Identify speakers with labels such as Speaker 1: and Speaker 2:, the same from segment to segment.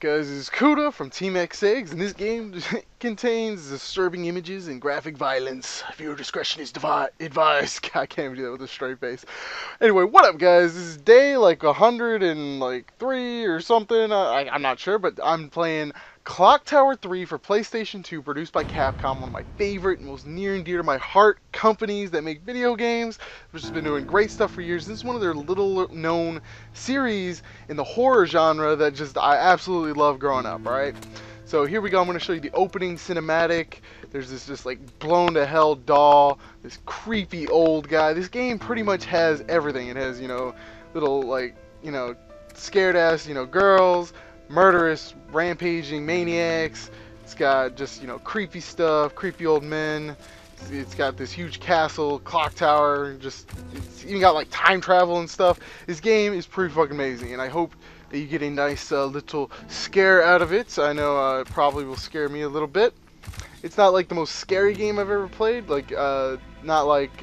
Speaker 1: guys? This is Kuta from TeamxEggS, and this game contains disturbing images and graphic violence. Viewer discretion is advised. I can't even do that with a straight face. Anyway, what up, guys? This is day like 103 or something. I'm not sure, but I'm playing Clock Tower 3 for PlayStation 2, produced by Capcom, one of my favorite and most near and dear to my heart companies that make video games, which has been doing great stuff for years. This is one of their little-known series in the horror genre that I absolutely love growing up, alright? So here we go. I'm going to show you the opening cinematic. There's this just like blown to hell doll, this creepy old guy. This game pretty much has everything. It has, little like, scared ass, girls, murderous, rampaging maniacs. It's got just, creepy stuff, creepy old men. It's got this huge castle, clock tower, it's even got like time travel and stuff. This game is pretty fucking amazing, and I hope that you get a nice little scare out of it. I know it probably will scare me a little bit. It's not like the most scary game I've ever played, not like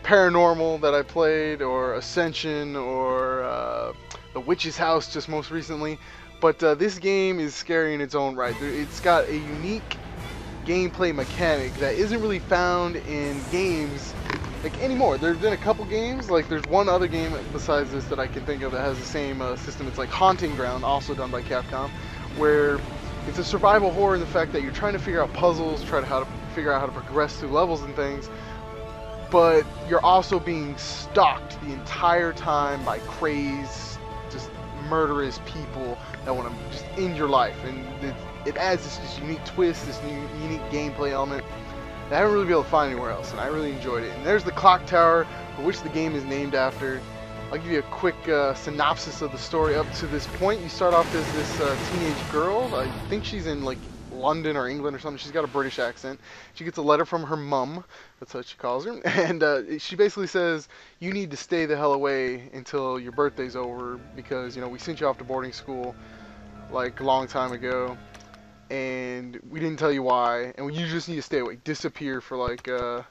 Speaker 1: Paranormal that I played, or Ascension, or The Witch's House just most recently. But this game is scary in its own right. It's got a unique gameplay mechanic that isn't really found in games like anymore. There's been a couple games, like there's one other game besides this that I can think of that has the same system. It's like Haunting Ground, also done by Capcom, where it's a survival horror in the fact that you're trying to figure out puzzles, figure out how to progress through levels and things, but you're also being stalked the entire time by crazed, just murderous people that want to just end your life. And it adds this unique twist, this unique gameplay element that I haven't really been able to find anywhere else, and I really enjoyed it. And there's the clock tower, for which the game is named after. I'll give you a quick synopsis of the story up to this point. You start off as this teenage girl. I think she's in like London or England or something. She's got a British accent. She gets a letter from her mum, that's what she calls her, and she basically says, you need to stay the hell away until your birthday's over, because we sent you off to boarding school like a long time ago, and we didn't tell you why, and you just need to stay away, disappear for like a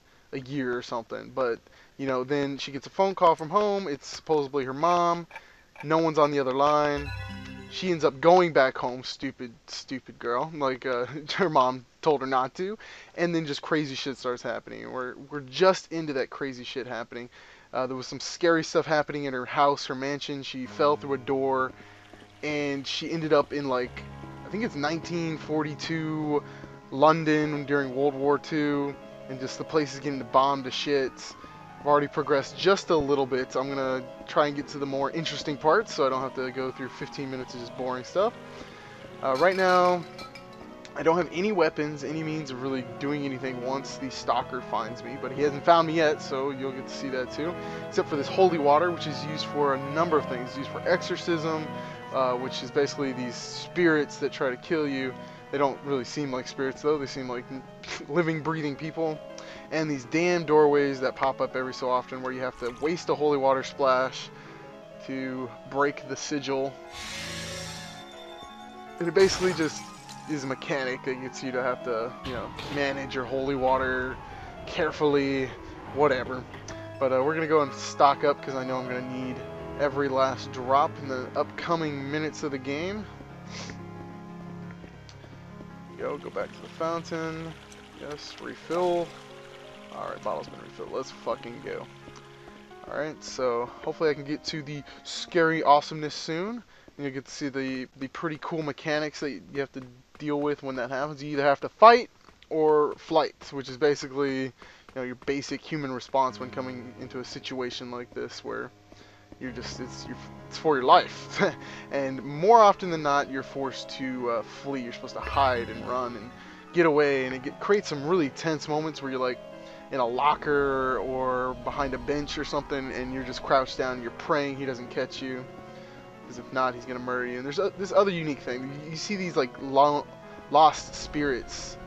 Speaker 1: year or something. But then she gets a phone call from home. It's supposedly her mom. No one's on the other line. She ends up going back home, stupid girl, like her mom told her not to, and then just crazy shit starts happening. We're just into that crazy shit happening. There was some scary stuff happening in her house, her mansion. She fell through a door, and she ended up in like, I think it's 1942 London during World War II, and just the place is getting bombed to shit. I've already progressed just a little bit. I'm gonna try and get to the more interesting parts so I don't have to go through 15 minutes of just boring stuff. Right now, I don't have any weapons, any means of really doing anything once the stalker finds me, but he hasn't found me yet, so you'll get to see that too. Except for this holy water, which is used for a number of things. It's used for exorcism, which is basically these spirits that try to kill you. They don't really seem like spirits though, they seem like living, breathing people. And these damn doorways that pop up every so often where you have to waste a holy water splash to break the sigil. And it basically just is a mechanic that gets you to have to, manage your holy water carefully, whatever. But we're going to go and stock up because I know I'm going to need every last drop in the upcoming minutes of the game. Go back to the fountain. Yes, refill. Alright, bottle's been refilled. Let's fucking go. Alright, so hopefully I can get to the scary awesomeness soon. And you'll get to see the pretty cool mechanics that you have to deal with when that happens. You either have to fight or flight, which is basically your basic human response when coming into a situation like this where you're just it's for your life. And more often than not, you're forced to flee. You're supposed to hide and run and get away, and it creates some really tense moments where you're like in a locker or behind a bench or something, and you're just crouched down and you're praying he doesn't catch you, because if not, he's gonna murder you. And there's this other unique thing. You see these like lost spirits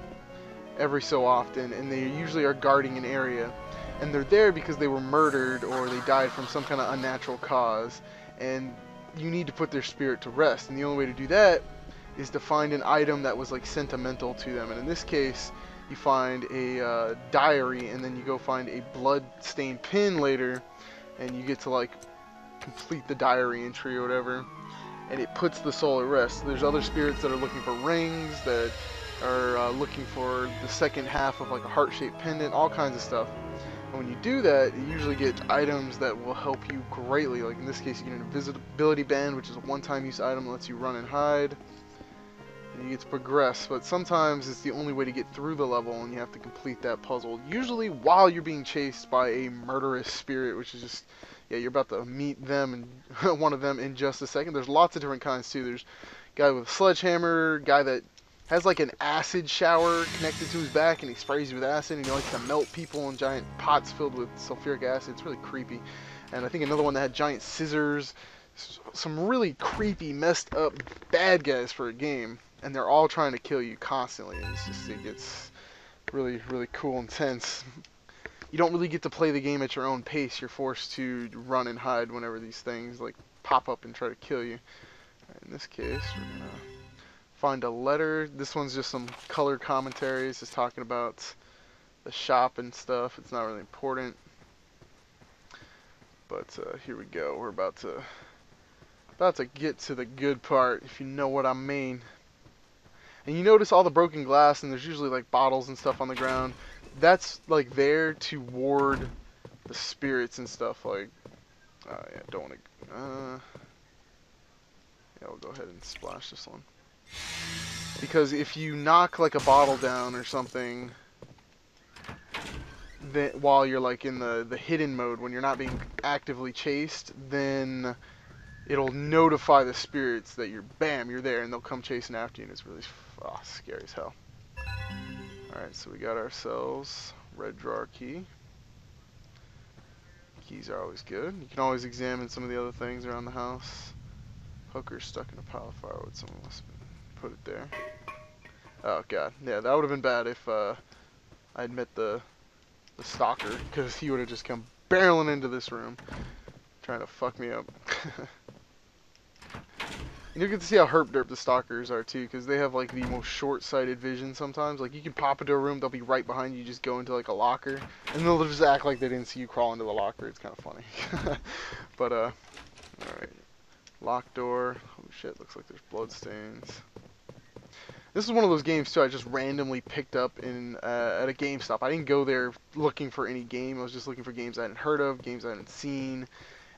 Speaker 1: every so often, and they usually are guarding an area, and they're there because they were murdered or they died from some kind of unnatural cause, and you need to put their spirit to rest. And the only way to do that is to find an item that was like sentimental to them. And in this case, you find a diary, and then you go find a blood-stained pin later, and you get to like complete the diary entry or whatever. and it puts the soul at rest. There's other spirits that are looking for rings, that are looking for the second half of like a heart-shaped pendant, all kinds of stuff. And when you do that, you usually get items that will help you greatly. Like in this case, you get an invisibility band, which is a one-time use item that lets you run and hide. And you get to progress, but sometimes it's the only way to get through the level, and you have to complete that puzzle. Usually while you're being chased by a murderous spirit, which is just, yeah, you're about to meet them, and one of them in just a second. There's lots of different kinds too. There's a guy with a sledgehammer, guy that has like an acid shower connected to his back, and he sprays you with acid, and he likes to melt people in giant pots filled with sulfuric acid. It's really creepy. And I think another one that had giant scissors. Some really creepy, messed up bad guys for a game. And they're all trying to kill you constantly. And it gets really, really cool and tense. You don't really get to play the game at your own pace. You're forced to run and hide whenever these things like pop up and try to kill you. In this case, we're gonna find a letter. This one's just some colored commentaries, just talking about the shop and stuff. It's not really important. But here we go. We're about to get to the good part, if you know what I mean. And you notice all the broken glass, and there's usually like bottles and stuff on the ground. That's like there to ward the spirits and stuff. Like, yeah, don't want to. Yeah, we'll go ahead and splash this one. Because if you knock like a bottle down or something, then while you're like in the hidden mode, when you're not being actively chased, then it'll notify the spirits that you're there, and they'll come chasing after you, and it's really scary as hell. Alright, so we got ourselves red drawer key. Keys are always good. You can always examine some of the other things around the house. Hooker's stuck in a pile of firewood. Someone must have put it there. Oh god, yeah, that would have been bad if I'd met the stalker, because he would have just come barreling into this room trying to fuck me up. You get to see how herp-derp the stalkers are too, because they have like the most short-sighted vision sometimes. Like you can pop into a room, they'll be right behind you, just go into like a locker, and they'll just act like they didn't see you crawl into the locker. It's kind of funny. But alright. Locked door. Oh shit, looks like there's blood stains. This is one of those games too I just randomly picked up in at a GameStop. I didn't go there looking for any game. I was just looking for games I hadn't heard of, games I hadn't seen.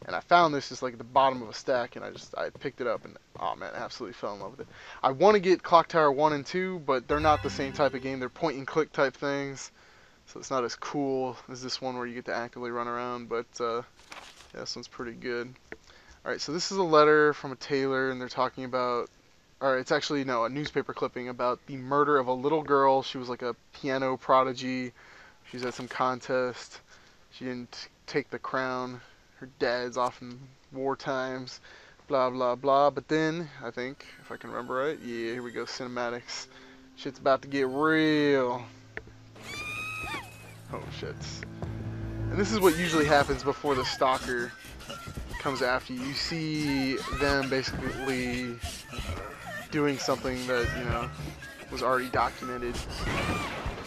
Speaker 1: And I found this just like at the bottom of a stack, and I picked it up, and oh man, I absolutely fell in love with it. I want to get Clock Tower 1 and 2, but they're not the same type of game. They're point and click type things, so it's not as cool as this one where you get to actively run around, but yeah, this one's pretty good. Alright, so this is a letter from a tailor, and they're talking about, or it's actually, no, a newspaper clipping about the murder of a little girl. She was like a piano prodigy. She was at some contest. She didn't take the crown. Her dad's off in war times, blah blah blah. But then, I think, if I can remember right, yeah, here we go, cinematics. Shit's about to get real. Oh shit. And this is what usually happens before the stalker comes after you. You see them basically doing something that, you know, was already documented.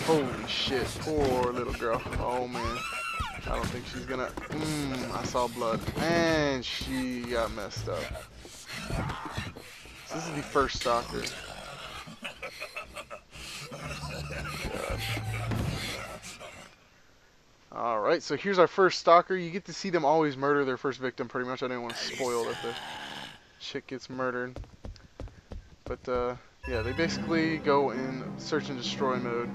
Speaker 1: Holy shit, poor little girl. Oh man. I don't think she's gonna. I saw blood. And she got messed up. So this is the first stalker. Alright, so here's our first stalker. You get to see them always murder their first victim pretty much. I didn't want to spoil that the chick gets murdered. But yeah, they basically go in search and destroy mode.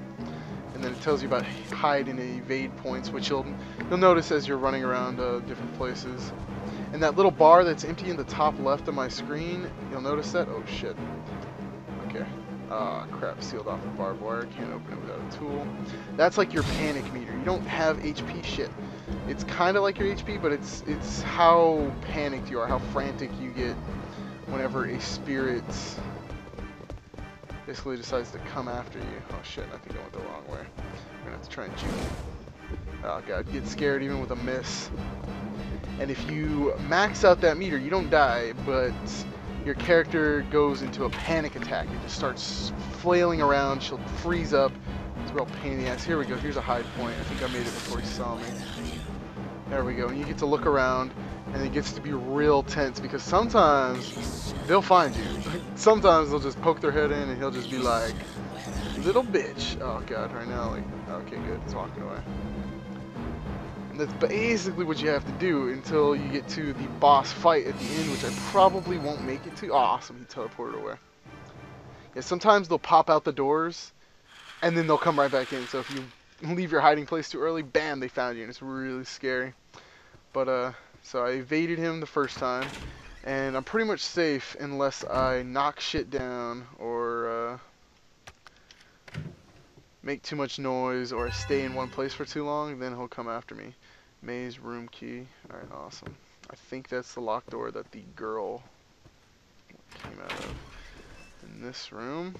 Speaker 1: And then it tells you about hide and evade points, which you'll notice as you're running around different places. And that little bar that's empty in the top left of my screen, you'll notice that. Oh shit. Okay. Ah, crap. Sealed off with barbed wire. Can't open it without a tool. That's like your panic meter. You don't have HP shit. It's kind of like your HP, but it's how panicked you are, how frantic you get whenever a spirit basically decides to come after you. Oh shit, I think I went the wrong way. I'm gonna have to try and juke. Oh god, you get scared even with a miss. And if you max out that meter, you don't die, but your character goes into a panic attack. It just starts flailing around, she'll freeze up. It's a real pain in the ass. Here we go, here's a hide point. I think I made it before he saw me. There we go, and you get to look around. and it gets to be real tense because sometimes they'll find you. Sometimes they'll just poke their head in and he'll just be like, little bitch. Oh god, right now, like, okay, good, he's walking away. And that's basically what you have to do until you get to the boss fight at the end, which I probably won't make it to. Oh, awesome, he teleported away. Yeah, sometimes they'll pop out the doors, and then they'll come right back in. So if you leave your hiding place too early, bam, they found you, and it's really scary. But, so I evaded him the first time, and I'm pretty much safe unless I knock shit down, or, make too much noise, or I stay in one place for too long, then he'll come after me. Maze room key. Alright, awesome. I think that's the locked door that the girl came out of. In this room.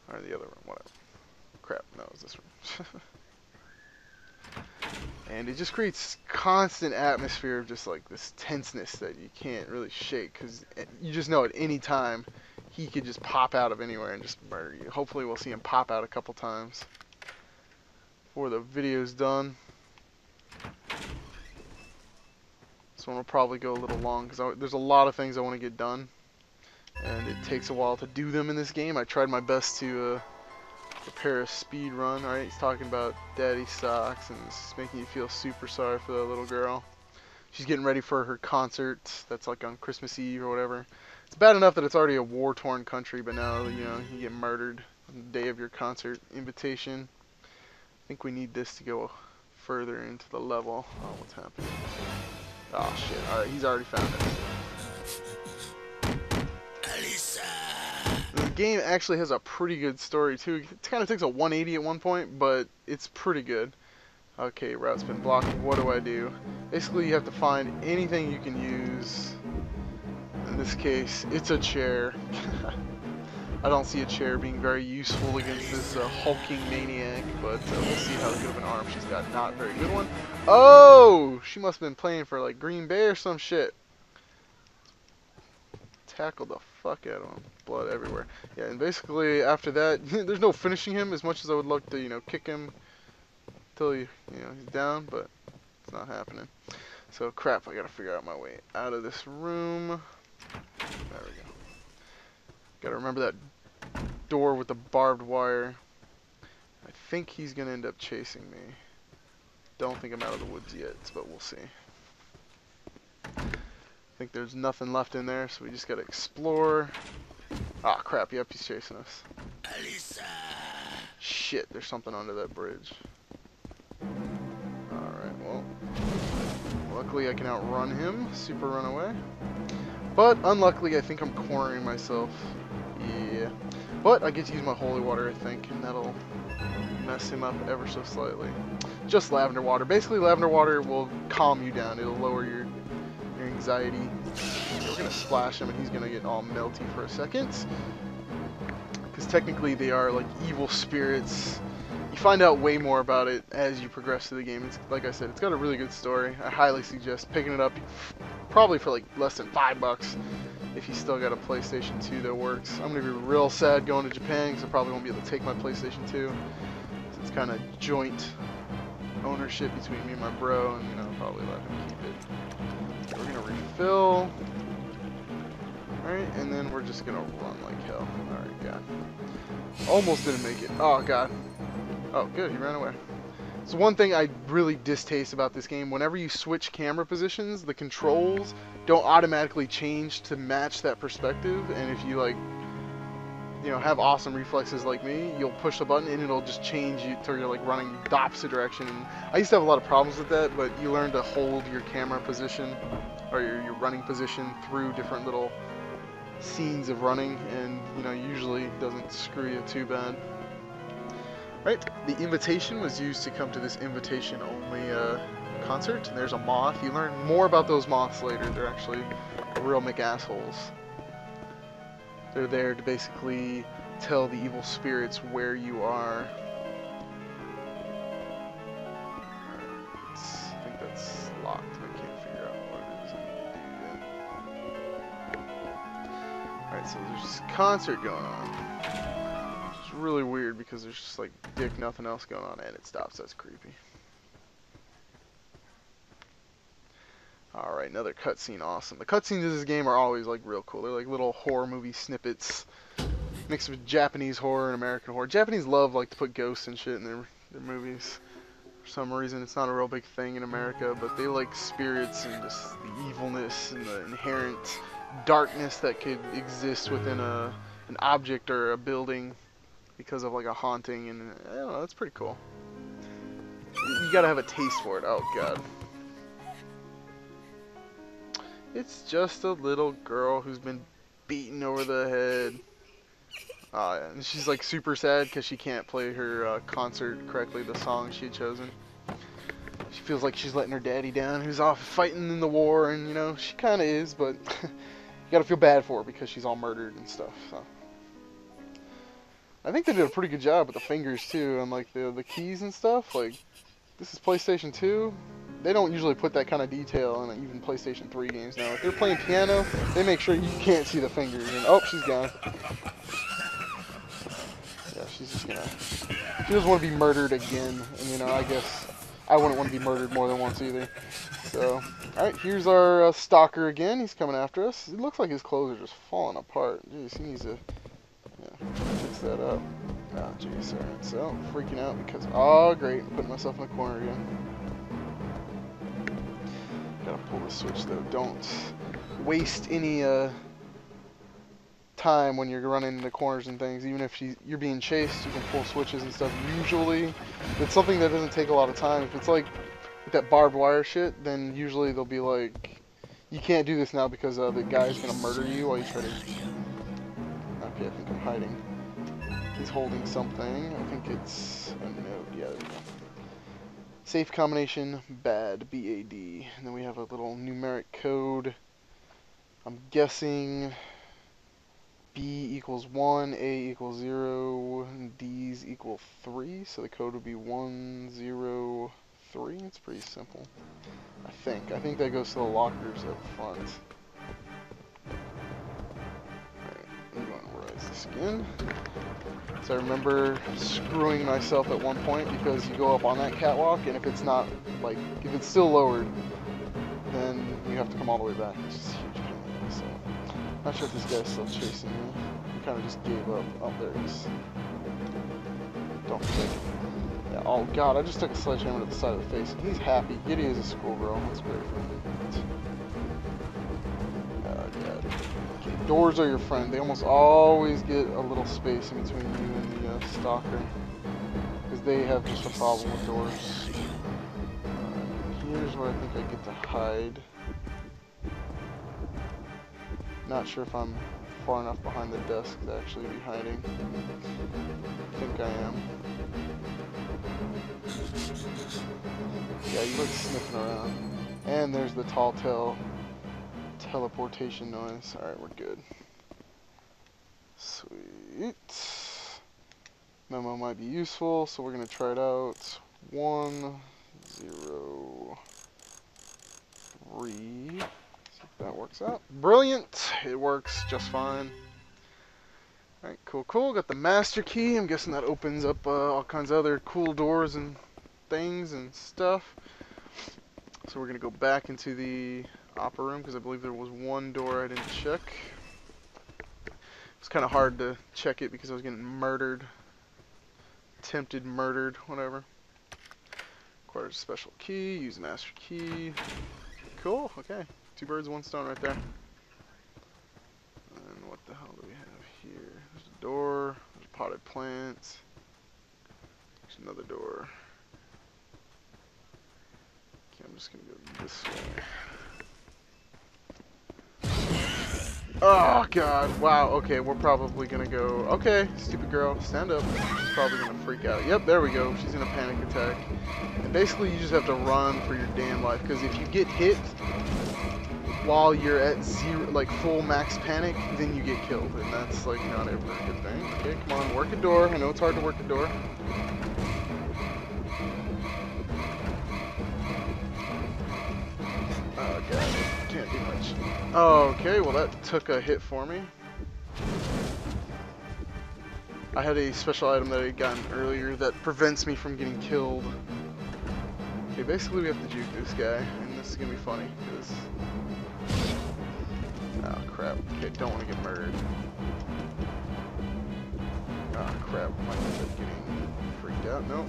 Speaker 1: Or the other room, whatever. Crap, no, it was this room. And it just creates constant atmosphere of just like this tenseness that you can't really shake, because you just know at any time he could just pop out of anywhere and just murder you. Hopefully we'll see him pop out a couple times before the video's done. This one will probably go a little long because there's a lot of things I want to get done, and it takes a while to do them in this game. I tried my best to prepare a speed run. Alright, he's talking about daddy socks, and it's making you feel super sorry for that little girl. She's getting ready for her concert that's like on Christmas Eve or whatever. It's bad enough that it's already a war-torn country, but now, you know, you get murdered on the day of your concert invitation. I think we need this to go further into the level. Oh, what's happening? Oh shit, alright, he's already found it. The game actually has a pretty good story too. It kind of takes a 180 at one point, but it's pretty good. Okay, route's been blocked. What do I do? Basically, you have to find anything you can use. In this case, it's a chair. I don't see a chair being very useful against this hulking maniac, but we'll see how good of an arm she's got. Not a very good one. Oh! She must have been playing for like Green Bay or some shit. Tackled the fuck out of him. Blood everywhere. Yeah, and basically after that, there's no finishing him as much as I would like to, you know, kick him till he's down, but it's not happening. So crap, I gotta figure out my way out of this room. There we go. Gotta remember that door with the barbed wire. I think he's gonna end up chasing me. Don't think I'm out of the woods yet, but we'll see. I think there's nothing left in there, so we just gotta explore. Ah, crap, yep, he's chasing us. Alisa. Shit, there's something under that bridge. Alright, well. Luckily I can outrun him, super run away. But unluckily I think I'm cornering myself. Yeah. But I get to use my holy water, I think, and that'll mess him up ever so slightly. Just lavender water. Basically lavender water will calm you down. It'll lower your anxiety. We're gonna splash him and he's gonna get all melty for a second. Because technically they are like evil spirits. You find out way more about it as you progress through the game. It's, like I said, it's got a really good story. I highly suggest picking it up, probably for like less than $5 if you still got a PlayStation 2 that works. I'm gonna be real sad going to Japan because I probably won't be able to take my PlayStation 2. So it's kind of joint ownership between me and my bro, and I'll probably let him keep it. So we're gonna refill. Alright, and then we're just gonna run like hell. Alright, God. Almost didn't make it. Oh, God. Oh, good, he ran away. So one thing I really distaste about this game, whenever you switch camera positions, the controls don't automatically change to match that perspective, and if you have awesome reflexes like me, you'll push the button and it'll just change you to you're like running the opposite direction. And I used to have a lot of problems with that, but you learn to hold your camera position or your running position through different little scenes of running, and usually doesn't screw you too bad. Right, the invitation was used to come to this invitation-only concert, and there's a moth. You learn more about those moths later. They're actually real McAssholes. They're there to basically tell the evil spirits where you are. I think that's locked. I can't figure out what it is I need to do yet. Alright, so there's this concert going on. It's really weird because there's just like nothing else going on, and it stops. That's creepy. Alright, another cutscene, awesome. The cutscenes of this game are always like real cool. They're like little horror movie snippets mixed with Japanese horror and American horror. Japanese love like to put ghosts and shit in their movies. For some reason, it's not a real big thing in America, but they like spirits and just the evilness and the inherent darkness that could exist within an object or a building because of like a haunting, and I don't know, that's pretty cool. You gotta have a taste for it. Oh god. It's just a little girl who's been beaten over the head. And she's like super sad because she can't play her concert correctly, the song she had chosen. She feels like she's letting her daddy down, who's off fighting in the war, and you know, she kind of is, but you gotta feel bad for her because she's all murdered and stuff. So I think they did a pretty good job with the fingers too, and like the keys and stuff. Like, this is PlayStation 2. They don't usually put that kind of detail in even PlayStation 3 games now. If they're playing piano, they make sure you can't see the fingers. And oh, she's gone. Yeah, she's just gonna. She doesn't want to be murdered again, and you know, I guess I wouldn't want to be murdered more than once either. So, alright, here's our stalker again. He's coming after us. It looks like his clothes are just falling apart. Jeez, he needs to fix that up. Oh, jeez, alright. So, freaking out because, oh, great. I'm putting myself in the corner again. Gotta pull the switch, though. Don't waste any time when you're running into corners and things. Even if you're being chased, you can pull switches and stuff. Usually, it's something that doesn't take a lot of time. If it's like with that barbed wire shit, then usually they'll be like, you can't do this now because the guy's gonna murder you while you try to... Okay, I think I'm hiding. He's holding something. I think it's a note. Yeah, there we go. Safe combination, bad, B-A-D. And then we have a little numeric code. I'm guessing B equals 1, A equals 0, and D's equal 3. So the code would be 103. It's pretty simple. I think that goes to the lockers up front. Alright, I'm going to rise this again. So I remember screwing myself at one point because you go up on that catwalk, and if it's not, like, if it's still lowered, then you have to come all the way back, which is huge. So, not sure if this guy's still chasing me. He kind of just gave up. Oh, there he is. Don't take it. Yeah, oh god, I just took a sledgehammer to the side of the face, and he's happy. Giddy as a schoolgirl. That's great for him. Oh god. Okay, doors are your friend. They almost always get a little space in between you and the stalker, because they have just a problem with doors. Here's where I think I get to hide. Not sure if I'm far enough behind the desk to actually be hiding. I think I am. Yeah, you look sniffing around. And there's the tall tale teleportation noise. Alright, we're good. Sweet. Memo might be useful, so we're going to try it out. 1, 0, 3. See if that works out. Brilliant! It works just fine. Alright, cool, cool. Got the master key. I'm guessing that opens up all kinds of other cool doors and things and stuff. So we're going to go back into the opera room because I believe there was one door I didn't check. It's kind of hard to check it because I was getting murdered. Attempted murdered, whatever. Requires a special key. Use master key. Cool, okay. 2 birds, 1 stone right there. And what the hell do we have here? There's a door. There's potted plants. There's another door. Okay, I'm just gonna go this way. Oh god, wow, okay, we're probably gonna go, okay, stupid girl, stand up. She's probably gonna freak out. Yep, there we go, she's in a panic attack. And basically you just have to run for your damn life, because if you get hit while you're at zero, like full max panic, then you get killed, and that's like not ever a good thing. Okay, come on, work a door. I know it's hard to work a door. Oh god, can't do much. Okay, well that took a hit for me. I had a special item that I had gotten earlier that prevents me from getting killed. Okay, basically we have to juke this guy in this is gonna be funny. Cause... oh crap! Okay, don't want to get murdered. Oh crap! Might end up getting freaked out. Nope.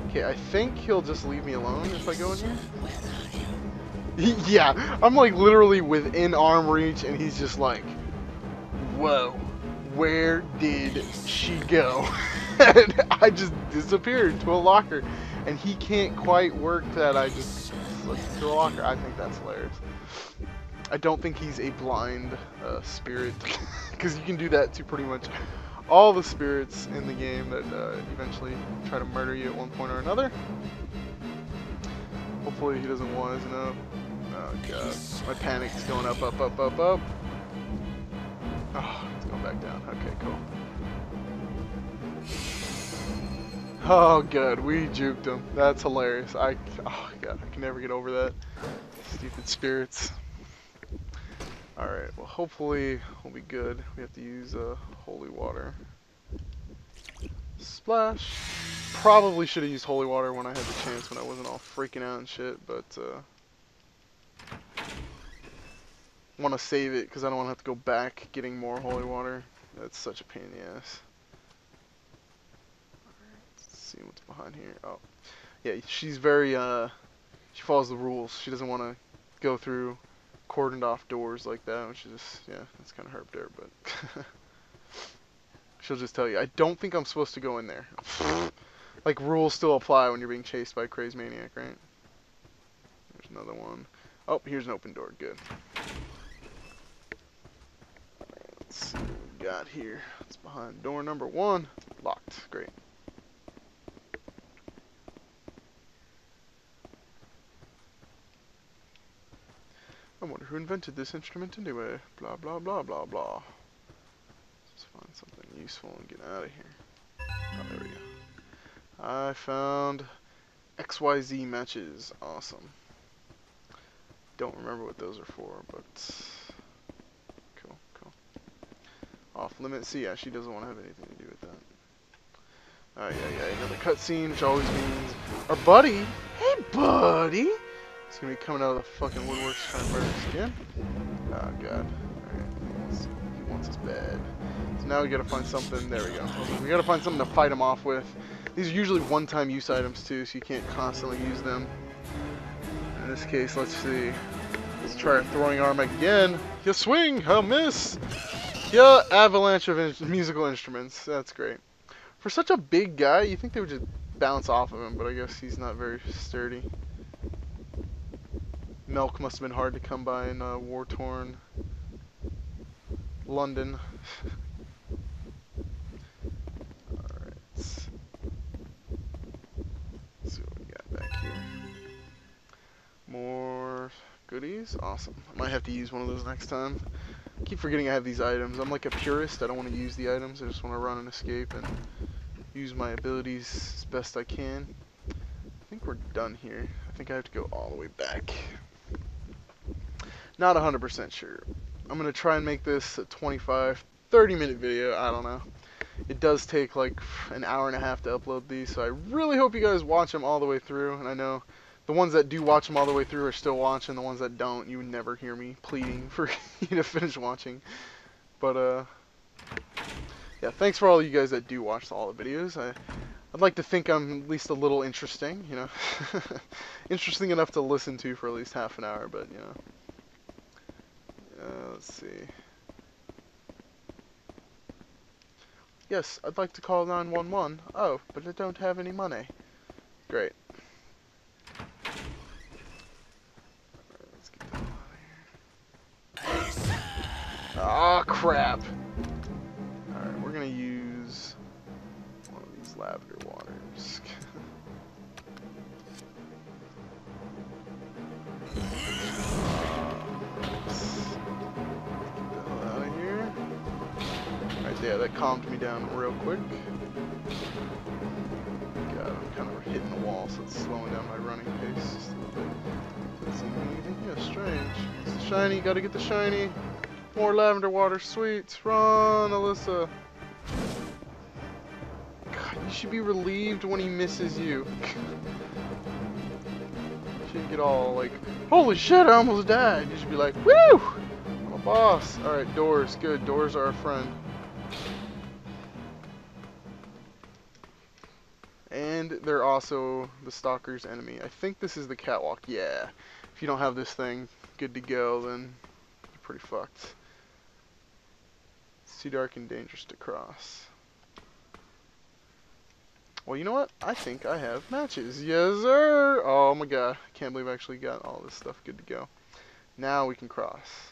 Speaker 1: Okay, I think he'll just leave me alone if I go in here. Yeah, I'm like literally within arm reach, and he's just like, "Whoa, where did she go?" And I just disappeared to a locker, and he can't quite work that I just slipped into a locker. I think that's hilarious. I don't think he's a blind spirit, because you can do that to pretty much all the spirits in the game that eventually try to murder you at one point or another. Hopefully he doesn't wise up. Oh god, my panic's going up, up, up, up, up. Oh, it's going back down. Okay, cool. Oh good, we juked him. That's hilarious. Oh god, I can never get over that. Stupid spirits. Alright, well hopefully we'll be good. We have to use holy water. Splash. Probably should have used holy water when I had the chance, when I wasn't all freaking out and shit, but want to save it because I don't want to have to go back getting more holy water. That's such a pain in the ass. Let's see what's behind here. Oh, yeah, she's very she follows the rules. She doesn't want to go through cordoned off doors like that, which is just, yeah, that's kind of herp there, but she'll just tell you, I don't think I'm supposed to go in there. Like, rules still apply when you're being chased by a crazy maniac, right? There's another one. Oh, here's an open door. Good. Let's see what we got here. It's behind door number 1. Locked. Great. I wonder who invented this instrument anyway. Blah, blah, blah, blah, blah. Let's find something useful and get out of here. Oh, there we go. I found XYZ matches. Awesome. Don't remember what those are for, but cool, cool. Off limit. See, yeah, she doesn't want to have anything to do with that. Oh, yeah, another cutscene, which always means our buddy, hey buddy, he's gonna be coming out of the fucking woodworks trying to murder us again. Oh god. Alright, he wants us bad. So now we gotta find something. There we go. We gotta find something to fight him off with. These are usually one-time use items too, so you can't constantly use them. In this case, let's see. Let's try our throwing arm again. You swing, I'll miss. Yeah, avalanche of musical instruments. That's great. For such a big guy, you think they would just bounce off of him, but I guess he's not very sturdy. Milk must have been hard to come by in war-torn London. Alright. Let's see what we got back here. More goodies. Awesome. I might have to use one of those next time. I keep forgetting I have these items. I'm like a purist. I don't want to use the items. I just want to run and escape and use my abilities as best I can. I think we're done here. I think I have to go all the way back. Not 100% sure. I'm going to try and make this a 25, 30-minute video. I don't know. It does take like an hour and a half to upload these, so I really hope you guys watch them all the way through. And I know the ones that do watch them all the way through are still watching. The ones that don't, you would never hear me pleading for you to finish watching. But, yeah, thanks for all you guys that do watch all the videos. I'd like to think I'm at least a little interesting, you know. Interesting enough to listen to for at least half an hour, but, you know. Let's see. Yes, I'd like to call 911. Oh, but I don't have any money. Great. Alright, let's get the hell out of here. Ah, crap. Alright, we're gonna use one of these lavender waters. Yeah, that calmed me down real quick. God, I'm kind of hitting the wall, so it's slowing down my running pace just a little bit. Doesn't seem anything. Yeah, strange. It's the shiny, gotta get the shiny. More lavender water, sweet. Run, Alyssa. God, you should be relieved when he misses you. shouldn't get all like, holy shit, I almost died. You should be like, woo! I'm a boss. Alright, doors. Good. Doors are our friend. And they're also the Stalker's enemy. I think this is the catwalk. Yeah. If you don't have this thing good to go, then you're pretty fucked. It's too dark and dangerous to cross. Well, you know what? I think I have matches. Yes, sir! Oh my god. I can't believe I actually got all this stuff good to go. Now we can cross.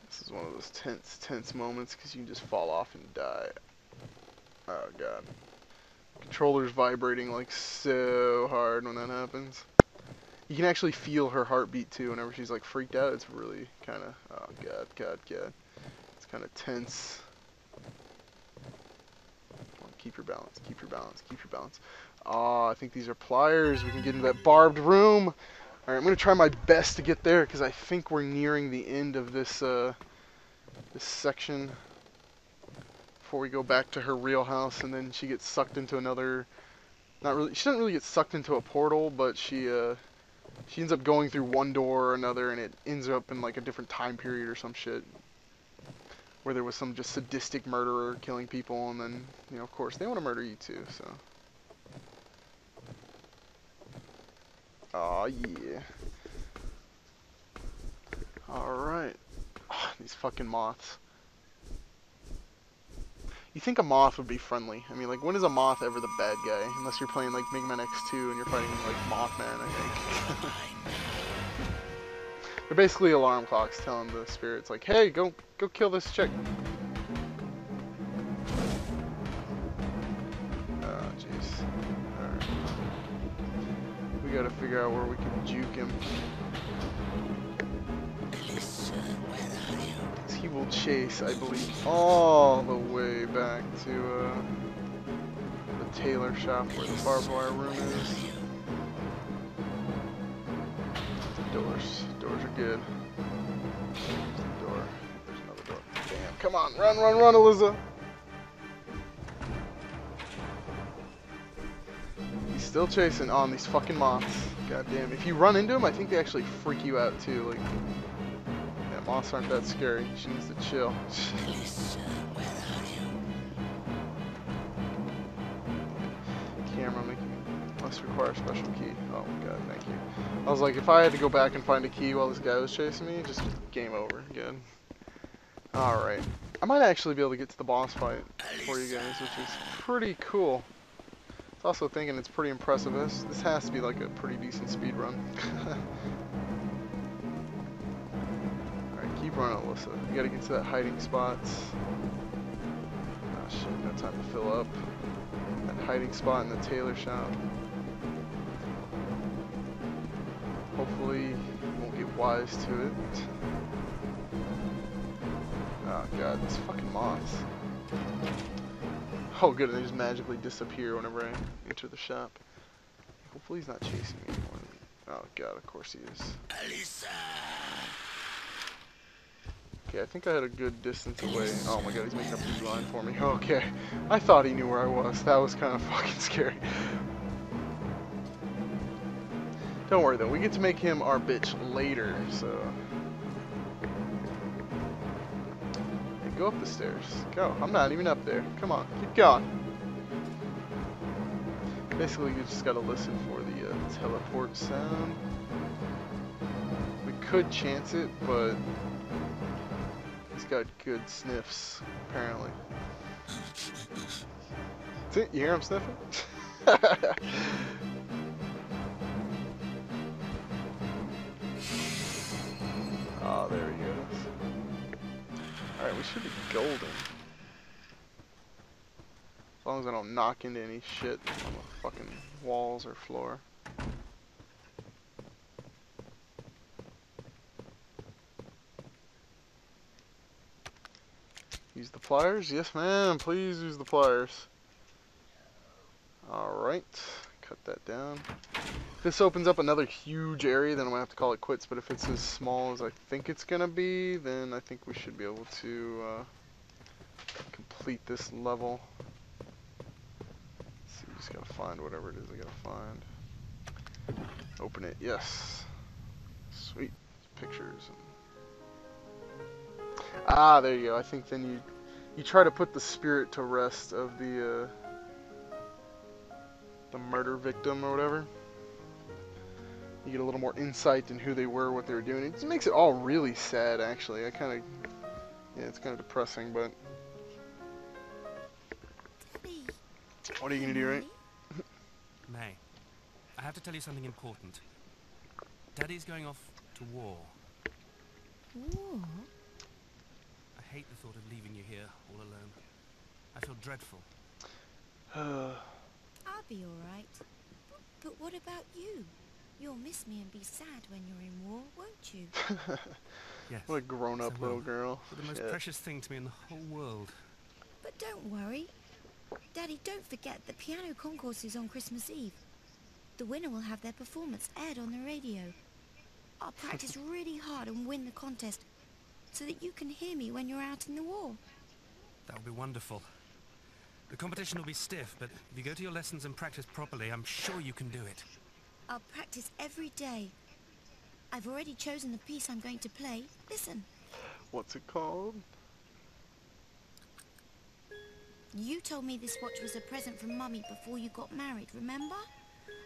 Speaker 1: This is one of those tense moments because you can just fall off and die. Oh god. Controller's vibrating like so hard when that happens. You can actually feel her heartbeat too whenever she's like freaked out. It's really kind of, oh god. It's kind of tense. Keep your balance, keep your balance. Oh, I think these are pliers. We can get into that barbed room. Alright, I'm going to try my best to get there because I think we're nearing the end of this, this section. Before we go back to her real house and then she gets sucked into another, not really, she doesn't really get sucked into a portal, but she ends up going through one door or another and it ends up in like a different time period or some shit. Where there was some just sadistic murderer killing people, and then, you know, of course, they want to murder you too, so. Aw, yeah. Alright. Oh, these fucking moths. You think a moth would be friendly. I mean, like, when is a moth ever the bad guy? Unless you're playing, like, Mega Man X2 and you're fighting, like, Mothman, I think. They're basically alarm clocks telling the spirits, like, hey, go kill this chick. Oh, jeez. Alright. We gotta figure out where we can juke him. He will chase, I believe, all the way back to the tailor shop where the barbed wire room is. Doors are good. There's the door. There's another door. Damn, come on, run, Eliza! He's still chasing on these fucking moths. God damn, if you run into them, I think they actually freak you out too. Like, yeah, moths aren't that scary. She needs to chill. Camera making must require a special key. Oh my god, thank you. I was like, if I had to go back and find a key while this guy was chasing me, just game over. Good. Alright. I might actually be able to get to the boss fight for you guys, which is pretty cool. I was also thinking it's pretty impressive. This has to be like a pretty decent speed run. Alright, keep running, Alyssa. You gotta get to that hiding spot. Oh shit, no time to fill up. That hiding spot in the tailor shop. Hopefully, you won't get wise to it. Oh god, these fucking moths. Oh good, and they just magically disappear whenever I enter the shop. Hopefully he's not chasing me anymore. Oh god, of course he is. Alisa. Okay, I think I had a good distance away. Oh my god, he's making a beeline for me. Okay, I thought he knew where I was. That was kind of fucking scary. Don't worry though, we get to make him our bitch later, so. Hey, go up the stairs. Go. I'm not even up there. Come on, keep going. Basically, you just gotta listen for the teleport sound. We could chance it, but he's got good sniffs, apparently. See, you hear him sniffing? Oh, there he goes. Alright, we should be golden. As long as I don't knock into any shit on the fucking walls or floor. Use the pliers? Yes, ma'am. Please use the pliers. Alright. Cut that down. If this opens up another huge area, then I'm going to have to call it quits. But if it's as small as I think it's going to be, then I think we should be able to complete this level. Let's see, Just gotta find whatever it is I gotta find. Open it, yes. Sweet. Pictures. Ah, there you go. I think then you try to put the spirit to rest of the murder victim or whatever. You get a little more insight in who they were, what they were doing. It just makes it all really sad, actually. Yeah, it's kind of depressing, but what are you gonna do, right?
Speaker 2: May, I have to tell you something important. Daddy's going off to war.
Speaker 3: War?
Speaker 2: I hate the thought of leaving you here all alone. I feel dreadful.
Speaker 3: I'll be alright. But what about you? You'll miss me and be sad when you're in war, won't you?
Speaker 2: Yes.
Speaker 1: What a grown-up little girl.
Speaker 2: You're the most precious thing to me in the whole world.
Speaker 3: But don't worry. Daddy, don't forget the piano concourse is on Christmas Eve. The winner will have their performance aired on the radio. I'll practice really hard and win the contest so that you can hear me when you're out in the war.
Speaker 2: That would be wonderful. The competition will be stiff, but if you go to your lessons and practice properly, I'm sure you can do it.
Speaker 3: I'll practice every day. I've already chosen the piece I'm going to play. Listen.
Speaker 1: What's it called?
Speaker 3: You told me this watch was a present from Mummy before you got married, remember?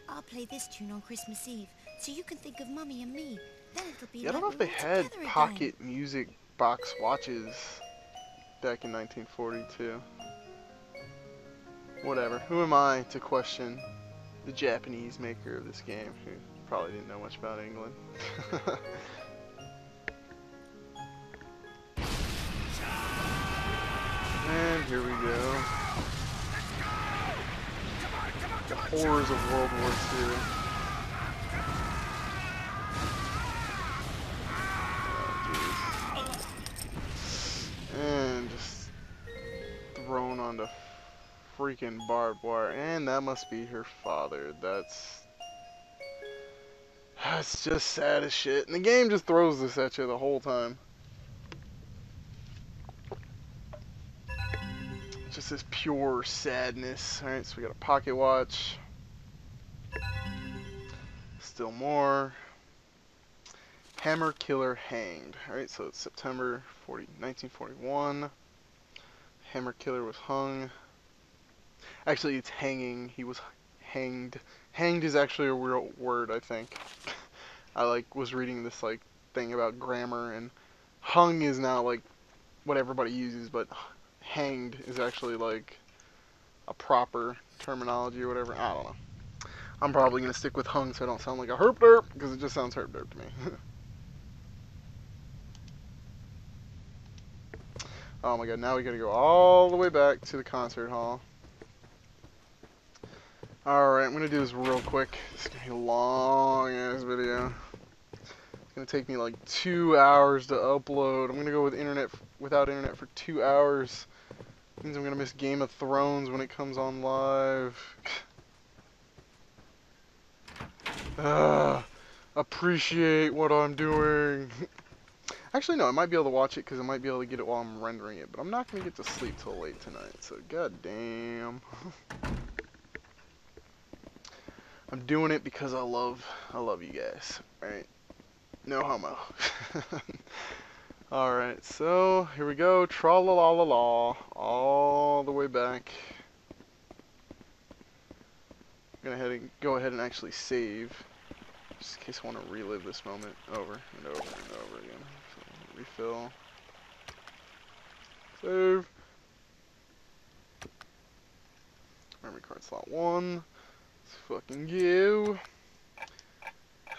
Speaker 3: I'll play this tune on Christmas Eve, so you can think of Mummy and me. Then it'll be
Speaker 1: Yeah, I don't
Speaker 3: like
Speaker 1: know if they
Speaker 3: we're all
Speaker 1: had
Speaker 3: together
Speaker 1: pocket
Speaker 3: again.
Speaker 1: music box watches back in 1942. Whatever. Who am I to question the Japanese maker of this game, who probably didn't know much about England? And here we go. The horrors of World War II. Oh, jeez. And just thrown onto freaking barbed wire. And that must be her father. That's just sad as shit. And the game just throws this at you the whole time. Just this pure sadness. Alright, so we got a pocket watch. Still more. Hammer Killer Hanged. Alright, so it's September 1941. Hammer Killer was hung. Actually, it's hanging. He was hanged. Hanged is actually a real word, I think. I was reading this thing about grammar, and hung is now what everybody uses, but hanged is actually a proper terminology or whatever. I don't know. I'm probably gonna stick with hung so I don't sound like a herp derp, because it just sounds herp derp to me. Oh my god, now we gotta go all the way back to the concert hall. Alright, I'm gonna do this real quick. It's gonna be a long ass video. It's gonna take me 2 hours to upload. I'm gonna go without internet for 2 hours. Means I'm gonna miss Game of Thrones when it comes on live. Appreciate what I'm doing. Actually, no, I might be able to watch it because I might be able to get it while I'm rendering it, but I'm not gonna get to sleep till late tonight, so goddamn. I'm doing it because I love you guys, alright? No homo. Alright, so here we go. Tra-la-la-la-la. All the way back. I'm gonna go ahead and actually save, just in case I want to relive this moment over and over and over again. So, refill. Save. Memory card slot 1. Let's fucking go.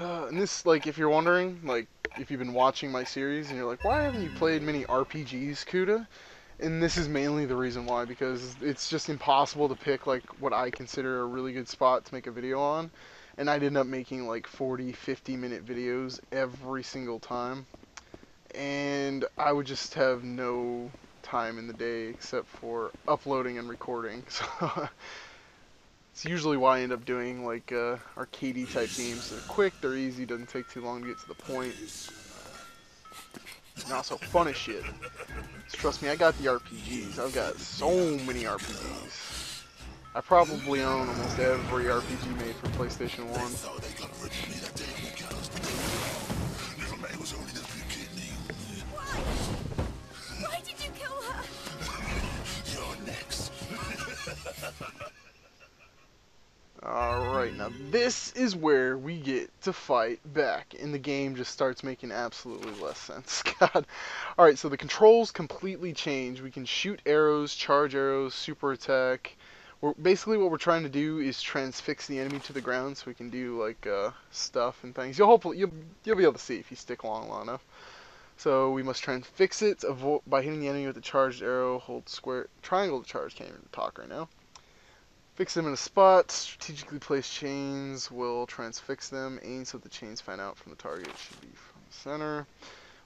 Speaker 1: And this, if you're wondering, if you've been watching my series and you're like, why haven't you played many RPGs, Kuta? And this is mainly the reason why, because it's just impossible to pick, what I consider a really good spot to make a video on. And I'd end up making, 40, 50-minute videos every single time. And I would just have no time in the day except for uploading and recording. So it's usually why I end up doing, arcadey type games. They're quick, they're easy, doesn't take too long to get to the point. And also fun as shit. Just trust me, I got the RPGs. I've got so many RPGs. I probably own almost every RPG made for PlayStation 1.
Speaker 3: Why did you kill her?
Speaker 4: You're next.
Speaker 1: Alright, now this is where we get to fight back, and the game just starts making absolutely less sense. God. Alright, so the controls completely change. We can shoot arrows, charge arrows, super attack. Basically what we're trying to do is transfix the enemy to the ground so we can do like stuff and things. You'll be able to see if you stick long enough. So we must transfix it by hitting the enemy with the charged arrow, hold square triangle to charge. Can't even talk right now. Fix them in a spot, strategically place chains, will transfix them, aim so the chains fan out from the target, should be from the center.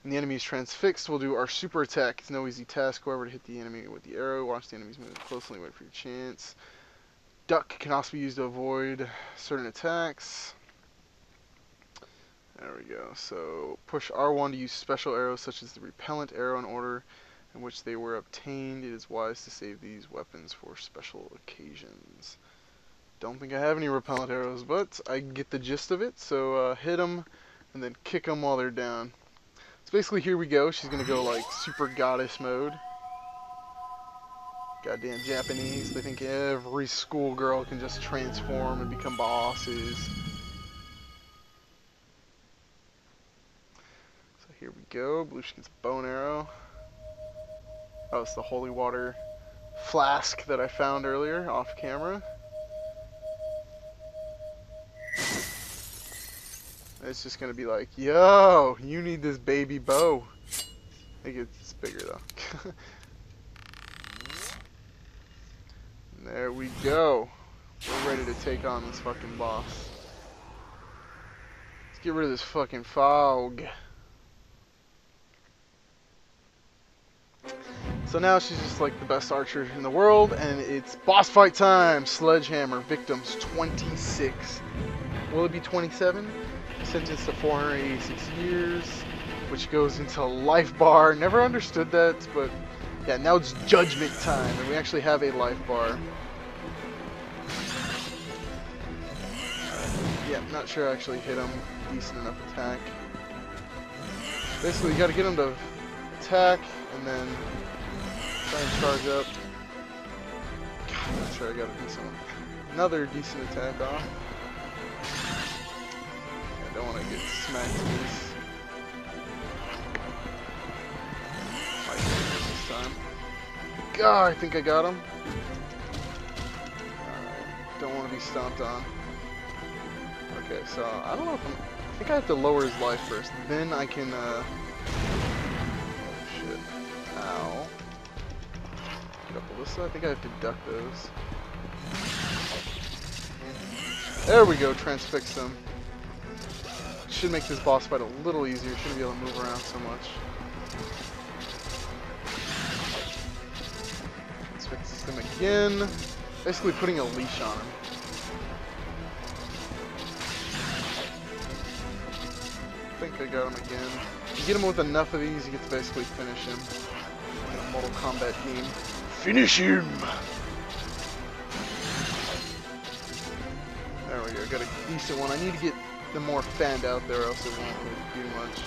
Speaker 1: When the enemy is transfixed, we'll do our super attack. It's no easy task, however, to hit the enemy with the arrow. Watch the enemies move closely, wait for your chance. Duck can also be used to avoid certain attacks. There we go. So push R1 to use special arrows such as the repellent arrow in order in which they were obtained. It is wise to save these weapons for special occasions. Don't think I have any repellent arrows, but I get the gist of it. So hit them and then kick them while they're down. So basically here we go. She's going to go like super goddess mode. Goddamn Japanese. They think every schoolgirl can just transform and become bosses. So here we go. Blue she gets a bow and arrow. Oh, it's the holy water flask that I found earlier off camera. It's just gonna be like, yo, you need this baby bow. I think it's bigger though. And there we go. We're ready to take on this fucking boss. Let's get rid of this fucking fog. So now she's just like the best archer in the world, and it's boss fight time! Sledgehammer, victims 26. Will it be 27? Sentenced to 486 years, which goes into life bar. Never understood that, but yeah, now it's judgment time, and we actually have a life bar. Yeah, not sure I actually hit him. Decent enough attack. Basically, you gotta get him to attack, and then try and charge up. God, I'm not sure I got a decent one. Another decent attack off. I don't want to get smacked with this. Might get it this time. God, I think I got him. Alright, don't want to be stomped on. Okay, so I don't know if I think I have to lower his life first. Then I can, oh shit. Ow. Get up Alyssa. I think I have to duck those. There we go, transfix them. Should make this boss fight a little easier. Shouldn't be able to move around so much. Transfix them again. Basically putting a leash on him. I think I got him again. If you get him with enough of these, you get to basically finish him. In a Mortal Kombat game. Finish him! There we go, got a decent one. I need to get them more fanned out there, or else it won't really do much.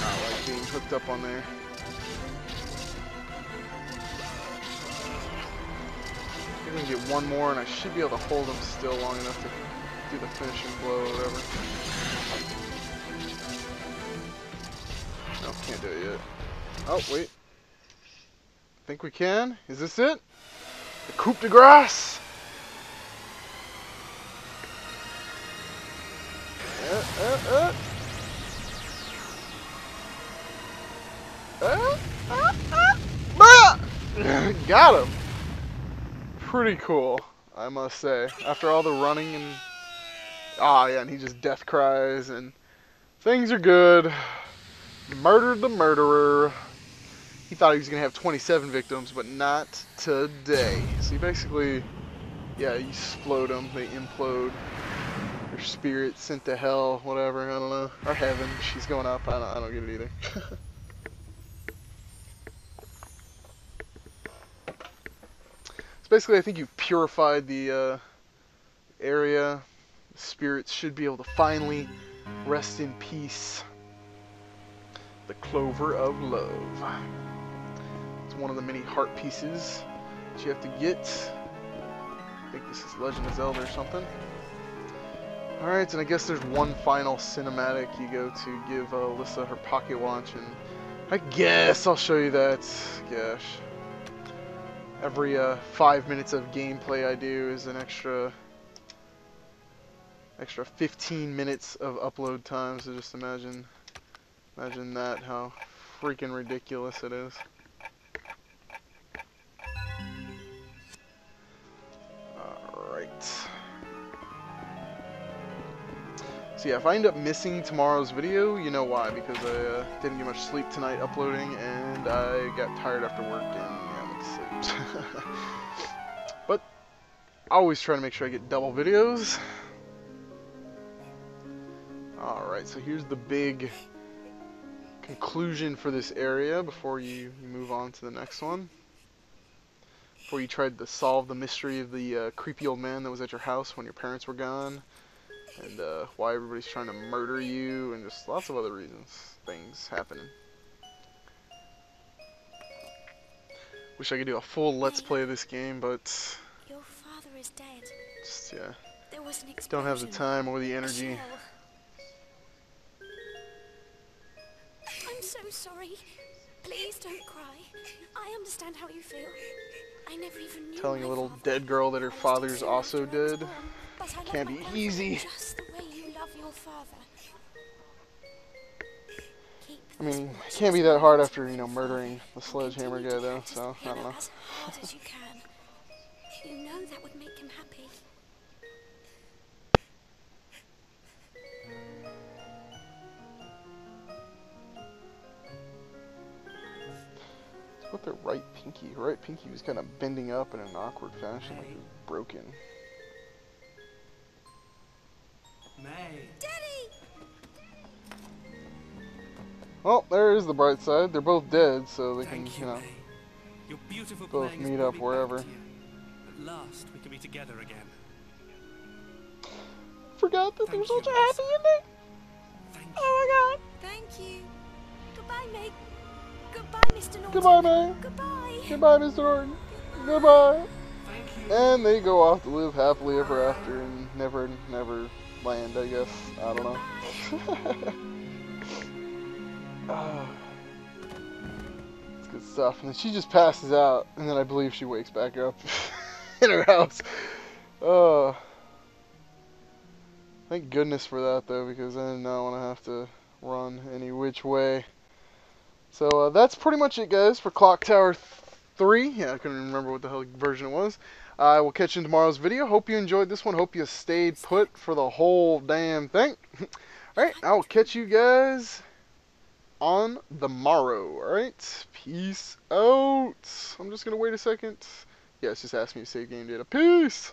Speaker 1: Not like being hooked up on there. I think we can get one more, and I should be able to hold him still long enough to do the finishing blow or whatever. Nope, can't do it yet. Oh, wait. Think we can? Is this it? The coup de grace! Got him! Pretty cool, I must say. After all the running and... Ah, yeah, and he just death cries, and things are good. Murdered the murderer. He thought he was going to have 27 victims, but not today. So you basically, yeah, you explode them, they implode. Their spirit sent to hell, whatever, I don't know. Or heaven, she's going up, I don't get it either. basically, I think you've purified the area. The spirits should be able to finally rest in peace. The Clover of Love. It's one of the many heart pieces that you have to get. I think this is Legend of Zelda or something. Alright, and I guess there's one final cinematic you go to give Alyssa her pocket watch, and I guess I'll show you that. Gosh. Every 5 minutes of gameplay I do is an extra 15 minutes of upload time, so just imagine that, how freaking ridiculous it is. Alright. So yeah, if I end up missing tomorrow's video, you know why, because I didn't get much sleep tonight uploading, and I got tired after work, and yeah, I went to sleep. But I always try to make sure I get double videos. Alright, so here's the big conclusion for this area before you move on to the next one. Before you tried to solve the mystery of the creepy old man that was at your house when your parents were gone. And why everybody's trying to murder you, and just lots of other things happening. Wish I could do a full Let's Play of this game, but
Speaker 3: Your father is dead.
Speaker 1: just, yeah,
Speaker 3: There was an
Speaker 1: don't have the
Speaker 3: explosion.
Speaker 1: time or the energy.
Speaker 3: I'm so sorry. Please don't cry. I understand how you feel. I never even knew
Speaker 1: Telling
Speaker 3: my
Speaker 1: a little
Speaker 3: father.
Speaker 1: dead girl that her
Speaker 3: I was
Speaker 1: father's
Speaker 3: just
Speaker 1: also
Speaker 3: after I was
Speaker 1: dead
Speaker 3: born, but I love
Speaker 1: can't
Speaker 3: my
Speaker 1: be
Speaker 3: country
Speaker 1: easy.
Speaker 3: Just the way you love your father. Keep
Speaker 1: I
Speaker 3: this
Speaker 1: mean, it
Speaker 3: precious
Speaker 1: can't be that hard
Speaker 3: moment
Speaker 1: after,
Speaker 3: with
Speaker 1: you know,
Speaker 3: your
Speaker 1: murdering
Speaker 3: father,
Speaker 1: the
Speaker 3: and
Speaker 1: sledgehammer
Speaker 3: continue
Speaker 1: guy,
Speaker 3: to
Speaker 1: though,
Speaker 3: practice
Speaker 1: so,
Speaker 3: the
Speaker 1: I don't
Speaker 3: piano
Speaker 1: know.
Speaker 3: as hard as you can. You know that would make him happy.
Speaker 1: With their right pinky. Her right pinky was kind of bending up in an awkward fashion, like it was broken.
Speaker 2: May.
Speaker 1: Well, there is the bright side. They're both dead, so they can,
Speaker 2: Thank
Speaker 1: you
Speaker 2: you,
Speaker 1: know,
Speaker 2: May. Your beautiful
Speaker 1: both
Speaker 2: playing has
Speaker 1: meet
Speaker 2: brought
Speaker 1: up
Speaker 2: me
Speaker 1: wherever.
Speaker 2: back to you. At last, we can be together again.
Speaker 1: Forgot that
Speaker 2: Thank
Speaker 1: there's such a
Speaker 2: you,
Speaker 1: happy
Speaker 2: Alyssa.
Speaker 1: ending.
Speaker 2: Thank you.
Speaker 1: Oh
Speaker 3: Thank you. Goodbye, Meg. Goodbye, Mr.
Speaker 1: my god.
Speaker 3: Norton.
Speaker 1: Goodbye, May.
Speaker 3: Goodbye.
Speaker 1: Goodbye, Mr. Norton. Goodbye.
Speaker 2: Thank you.
Speaker 1: And they go off to live happily ever after in never land, I guess. I don't know. Ah, it's good stuff. And then she just passes out, and then I believe she wakes back up in her house. Oh. Thank goodness for that, though, because I did not want to have to run any which way. So that's pretty much it, guys, for Clock Tower 3. Yeah, I couldn't remember what the hell version it was. I will catch you in tomorrow's video. Hope you enjoyed this one. Hope you stayed put for the whole damn thing. Alright, I will catch you guys on the morrow. Alright, peace out. I'm just going to wait a second. Yeah, it's just asking me to save game data. Peace!